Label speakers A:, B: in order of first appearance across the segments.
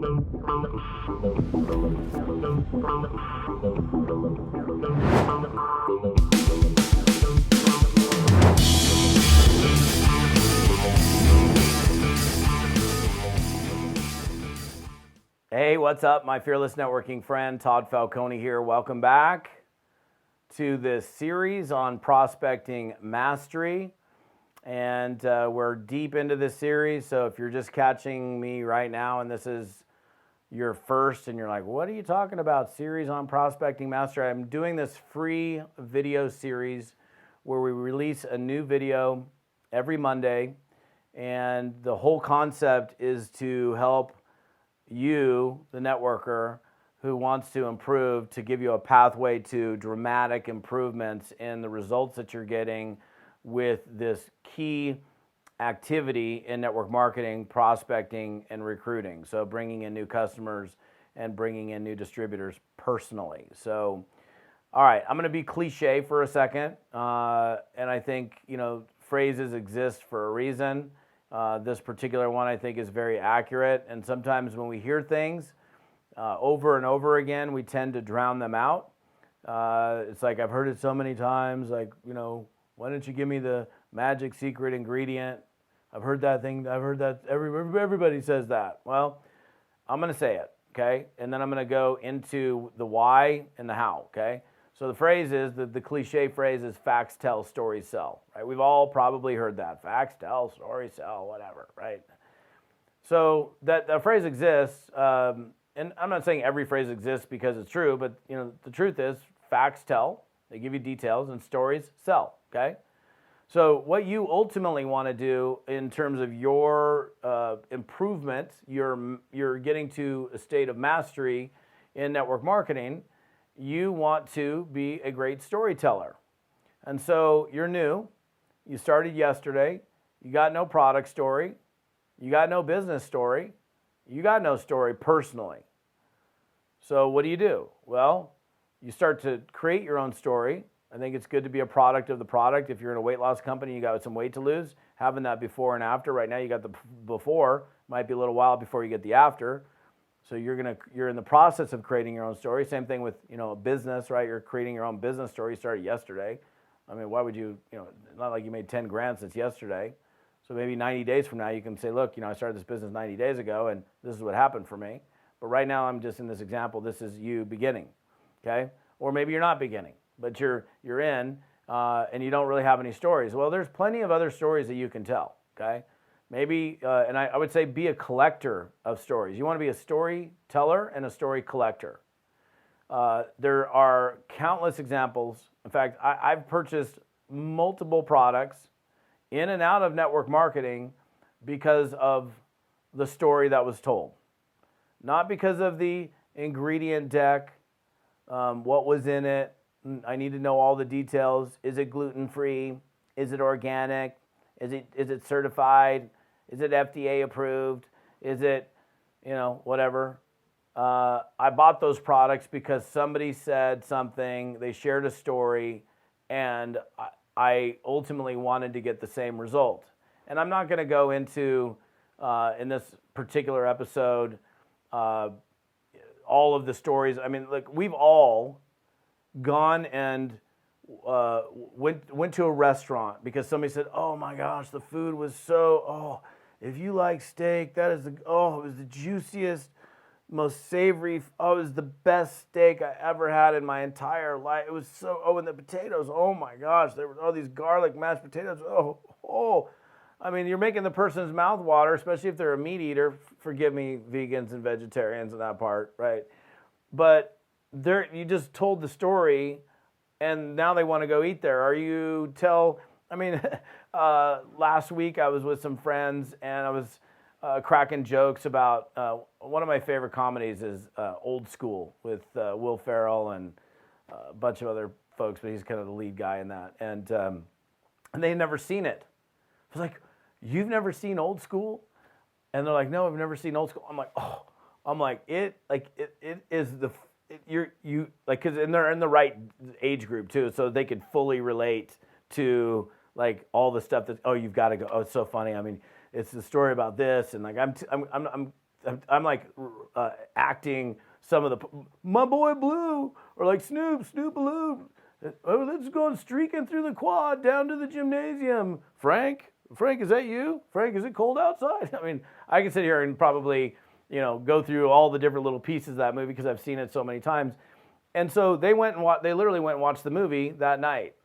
A: Hey, what's up? My fearless networking friend, Todd Falcone here. Welcome back to this series on prospecting mastery. And we're deep into this series. So if you're just catching me right now and this is your first and you're like, what are you talking about? Series on prospecting mastery. I'm doing this free video series where we release a new video every Monday. And the whole concept is to help you, the networker, who wants to improve, to give you a pathway to dramatic improvements in the results that you're getting with this key activity in network marketing, prospecting, and recruiting. So bringing in new customers and bringing in new distributors personally. So, all right, I'm going to be cliche for a second. And I think, phrases exist for a reason. This particular one I think is very accurate, and sometimes when we hear things over and over again, we tend to drown them out. It's like, I've heard it so many times, like, why don't you give me the magic secret ingredient? I've heard that thing, I've heard that, everybody says that. Well, I'm going to say it, okay? And then I'm going to go into the why and the how, okay? So the phrase is, the cliche phrase is facts tell, stories sell, right? We've all probably heard that. Facts tell, stories sell, whatever, right? So that phrase exists, and I'm not saying every phrase exists because it's true, but the truth is facts tell, they give you details, and stories sell, okay? So what you ultimately want to do in terms of your improvement, you're getting to a state of mastery in network marketing, you want to be a great storyteller. And so you're new, you started yesterday, you got no product story, you got no business story, you got no story personally. So what do? Well, you start to create your own story. I think it's good to be a product of the product. If you're in a weight loss company, you got some weight to lose, having that before and after. Right now you got the before, might be a little while before you get the after. So you're in the process of creating your own story. Same thing with a business, right? You're creating your own business story. You started yesterday. I mean, why would you? Not like you made 10 grand since yesterday. So maybe 90 days from now you can say, look, I started this business 90 days ago, and this is what happened for me. But right now I'm just in this example. This is you beginning, okay? Or maybe you're not beginning, but you're in, and you don't really have any stories. Well, there's plenty of other stories that you can tell, okay? Maybe, and I would say be a collector of stories. You want to be a storyteller and a story collector. There are countless examples. In fact, I've purchased multiple products in and out of network marketing because of the story that was told. Not because of the ingredient deck, what was in it. I need to know all the details. Is it gluten-free? Is it organic? Is it certified? Is it FDA approved? Is it, whatever? I bought those products because somebody said something, they shared a story, and I ultimately wanted to get the same result. And I'm not going to go into, in this particular episode, all of the stories. I mean, look, we've all gone and went to a restaurant because somebody said, oh my gosh, the food was if you like steak, it was the juiciest, most savory, it was the best steak I ever had in my entire life. It was and the potatoes, oh my gosh, there were all these garlic mashed potatoes, I mean, you're making the person's mouth water, especially if they're a meat eater. Forgive me, vegans and vegetarians in that part, right? But you just told the story, and now they want to go eat there. Last week I was with some friends, and I was cracking jokes about one of my favorite comedies is Old School with Will Ferrell and a bunch of other folks, but he's kind of the lead guy in that. And they had never seen it. I was like, you've never seen Old School? And they're like, no, I've never seen Old School. I'm like, it is because they're in the right age group too, so they could fully relate to like all the stuff that, you've got to go. Oh, it's so funny. I mean, it's the story about this, and like I'm I'm like acting some of the my boy Blue or like Snoop Blue. Oh, let's go streaking through the quad down to the gymnasium. Frank, is that you? Frank, is it cold outside? I mean, I can sit here and probably, go through all the different little pieces of that movie because I've seen it so many times. And so they literally went and watched the movie that night.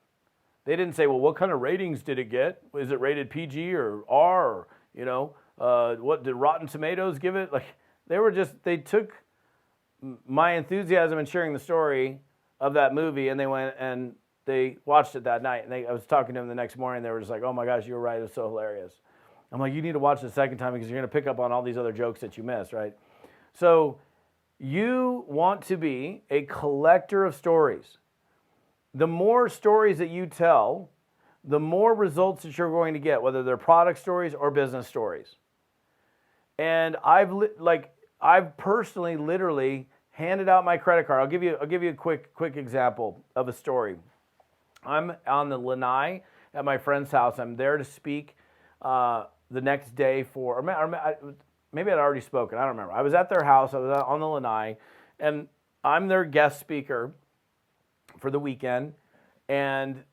A: They didn't say, well, what kind of ratings did it get? Is it rated PG or R? Or, what did Rotten Tomatoes give it? Like, they took my enthusiasm in sharing the story of that movie, and they went and they watched it that night. And I was talking to them the next morning. They were just like, "Oh my gosh, you were right. It was so hilarious." I'm like, "You need to watch it the second time because you're going to pick up on all these other jokes that you missed, right?" So, you want to be a collector of stories. The more stories that you tell, the more results that you're going to get, whether they're product stories or business stories. And I've personally literally handed out my credit card. I'll give you a quick example of a story. I'm on the Lanai at my friend's house. I'm there to speak the next day or maybe I'd already spoken. I don't remember. I was at their house. I was on the Lanai, and I'm their guest speaker for the weekend. And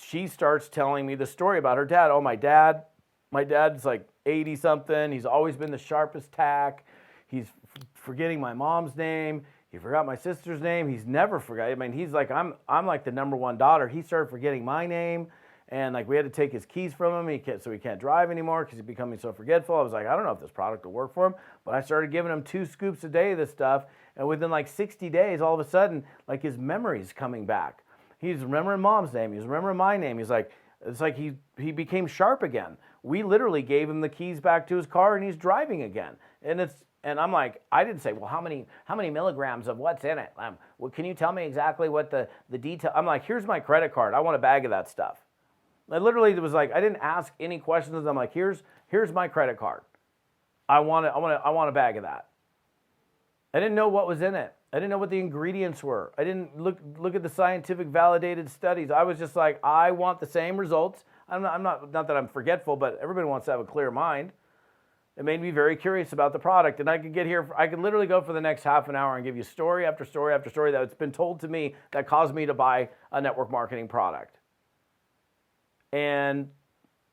A: she starts telling me the story about her dad. Oh, my dad's like 80 something. He's always been the sharpest tack. He's forgetting my mom's name. He forgot my sister's name. He's never forgot. I mean, he's like, I'm like the number one daughter. He started forgetting my name, and like we had to take his keys from him. So he can't drive anymore because he's becoming so forgetful. I was like, I don't know if this product will work for him, but I started giving him 2 scoops a day of this stuff, and within like 60 days, all of a sudden, like his memory's coming back. He's remembering mom's name. He's remembering my name. He's like, it's like he became sharp again. We literally gave him the keys back to his car, and he's driving again. And I'm like, I didn't say, well, how many milligrams of what's in it? Well, can you tell me exactly what the detail? I'm like, here's my credit card. I want a bag of that stuff. I literally was like, I didn't ask any questions. I'm like, here's my credit card. I want a bag of that. I didn't know what was in it. I didn't know what the ingredients were. I didn't look at the scientific validated studies. I was just like, I want the same results. I'm not that I'm forgetful, but everybody wants to have a clear mind. It made me very curious about the product, and I could literally go for the next half an hour and give you story after story after story that's been told to me that caused me to buy a network marketing product. And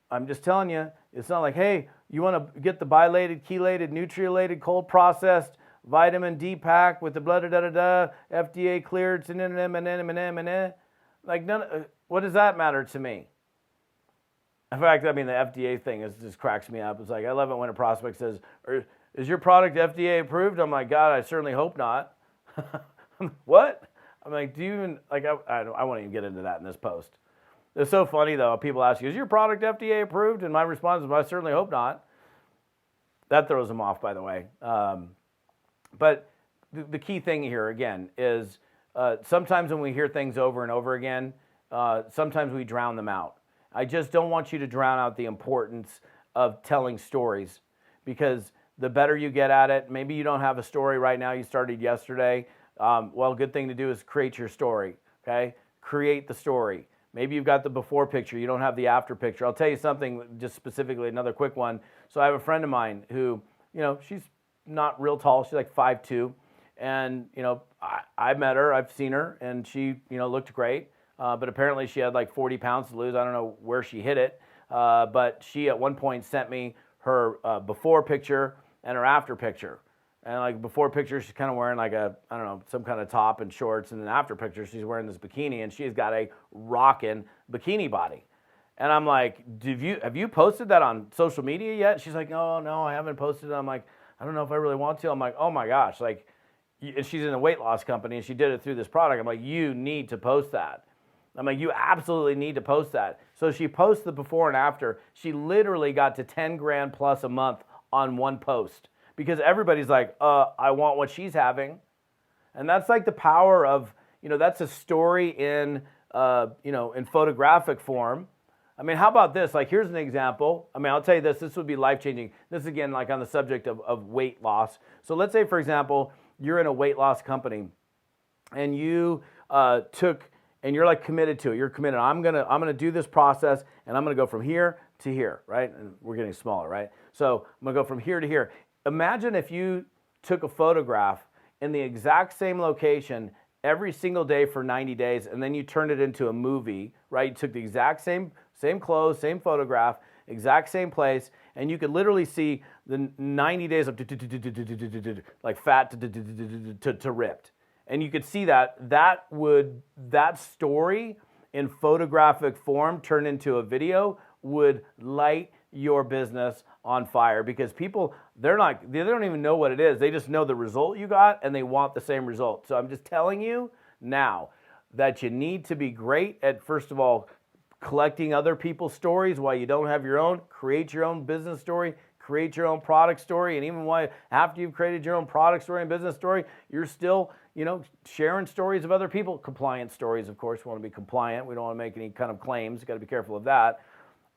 A: I'm just telling you, it's not like, hey, you want to get the bilated, chelated, nutriolated, cold processed vitamin D pack with the blah da da da da, FDA cleared, like none. What does that matter to me? In fact, I mean, the FDA thing just cracks me up. It's like, I love it when a prospect says, is your product FDA approved? I'm like, God, I certainly hope not. What? I'm like, do you even, like, I won't even get into that in this post. It's so funny, though. People ask you, is your product FDA approved? And my response is, I certainly hope not. That throws them off, by the way. But the key thing here, again, is sometimes when we hear things over and over again, sometimes we drown them out. I just don't want you to drown out the importance of telling stories, because the better you get at it, maybe you don't have a story right now, you started yesterday. Well, good thing to do is create your story, okay? Create the story. Maybe you've got the before picture, you don't have the after picture. I'll tell you something, just specifically, another quick one. So I have a friend of mine who, she's not real tall, she's like 5'2", and, I met her, I've seen her, and she, looked great. But apparently she had like 40 pounds to lose. I don't know where she hit it. But she at one point sent me her before picture and her after picture. And like before picture, she's kind of wearing like some kind of top and shorts. And then after picture, she's wearing this bikini, and she's got a rockin' bikini body. And I'm like, have you posted that on social media yet? She's like, oh, no, I haven't posted it. I'm like, I don't know if I really want to. I'm like, oh my gosh. Like, and she's in a weight loss company, and she did it through this product. I'm like, you need to post that. I'm like, you absolutely need to post that. So she posts the before and after. She literally got to 10 grand plus a month on one post, because everybody's like, I want what she's having. And that's like the power of, that's a story in photographic form. I mean, how about this? Like, here's an example. I mean, I'll tell you this would be life-changing. This, again, like on the subject of weight loss. So let's say, for example, you're in a weight loss company, and you and you're like committed to it. You're committed. I'm gonna do this process, and I'm gonna go from here to here, right? And we're getting smaller, right? So I'm gonna go from here to here. imagine if you took a photograph in the exact same location every single day for 90 days, and then you turned it into a movie, right? You took the exact same clothes, same photograph, exact same place, and you could literally see the 90 days of like fat to ripped. And you could see that story in photographic form turned into a video would light your business on fire, because people, they don't even know what it is. They just know the result you got and they want the same result. So I'm just telling you now that you need to be great at, first of all, collecting other people's stories while you don't have your own. Create your own business story, create your own product story, and even while, after you've created your own product story and business story, you're still, sharing stories of other people. Compliance stories, of course. We want to be compliant. We don't want to make any kind of claims. You've got to be careful of that.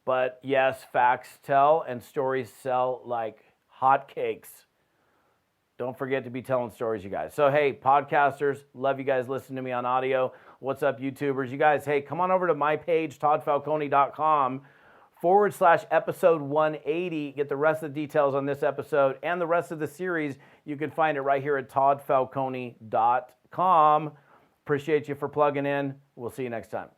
A: But yes, facts tell and stories sell like hotcakes. Don't forget to be telling stories, you guys. So, hey, podcasters, love you guys listening to me on audio. What's up, YouTubers? You guys, hey, come on over to my page, toddfalcone.com/episode 180. Get the rest of the details on this episode and the rest of the series. You can find it right here at toddfalcone.com. Appreciate you for plugging in. We'll see you next time.